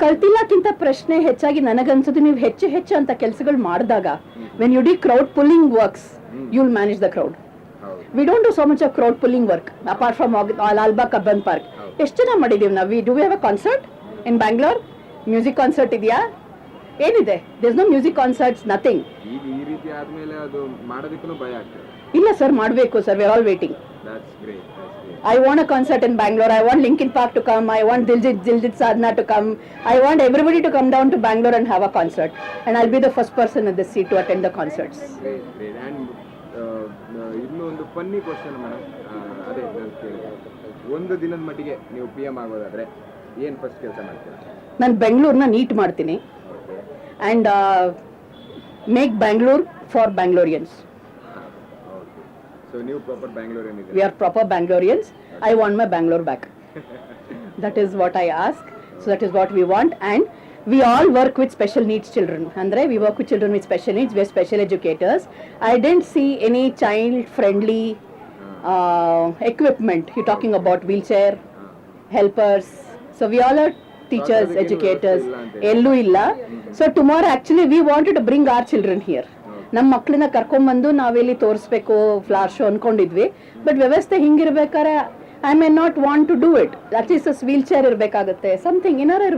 ಕಲ್ತಿಲ್ಲಕ್ಕಿಂತ ಪ್ರಶ್ನೆ ಹೆಚ್ಚಾಗಿ ನನಗನ್ಸುತ್ತೆ ನೀವು ಹೆಚ್ಚು ಅಂತ ಕೆಲಸಗಳು ಮಾಡಿದಾಗ when you the crowd pulling works you will manage the crowd. We don't do so much of crowd pulling work apart from Lalbagh Cubbon park. ಎಷ್ಟು ಜನ ಮಾಡಿದೀವಿ ನಾವು. We have a concert in Bangalore. Music concert ಇದೆಯಾ? ಏನಿದೆ? There's no music concerts, nothing. ಈ ರೀತಿ ಆದ್ಮೇಲೆ ಅದು ಮಾಡೋದಕ್ಕೂ ಭಯ ಆಗ್ತದೆ. ಇಲ್ಲ ಸರ್, ಮಾಡಬೇಕು sir. We are all waiting. I want a concert in Bangalore. I want Linkin Park to come. I want Diljit Sadhana to come. I want everybody to come down to Bangalore and have a concert. And I'll be the first person in this seat to attend the concerts. Great. And ಇನ್ನೂ ಒಂದು funny question madam. ಅದೇ ಒಂದು ದಿನದ ಮಟ್ಟಿಗೆ ನೀವು PM ಆಗೋದಾದ್ರೆ ಏನು first ಕೆಲಸ ಮಾಡ್ತೀರಾ? ನಾನು ಬೆಂಗಳೂರನ್ನ ನೀಟ್ ಮಾಡ್ತೀನಿ. And make Bangalore for Bangaloreans. So new proper Bangalorean. We are proper Bangaloreans. I want my Bangalore back. That is what I ask. So that is what we want. And we all work with special needs children. Andre, we work with children with special needs. We are special educators. I didn't see any child-friendly equipment. You're talking about wheelchair, helpers. So we all are teachers, educators. Ellu illa. So tomorrow actually we wanted to bring our children here. ನಮ್ಮ ಮಕ್ಕಳನ್ನ ಕರ್ಕೊಂಡ್ಬಂದು ನಾವೆಲ್ಲಿ ತೋರಿಸ್ಬೇಕು flower show ಅನ್ಕೊಂಡಿದ್ವಿ. But ವ್ಯವಸ್ಥೆ ಹಿಂಗಿರ್ಬೇಕಾದ್ರೆ I may not want to do it. At least wheelchair ಇರಬೇಕಾಗುತ್ತೆ, something ಏನಾರ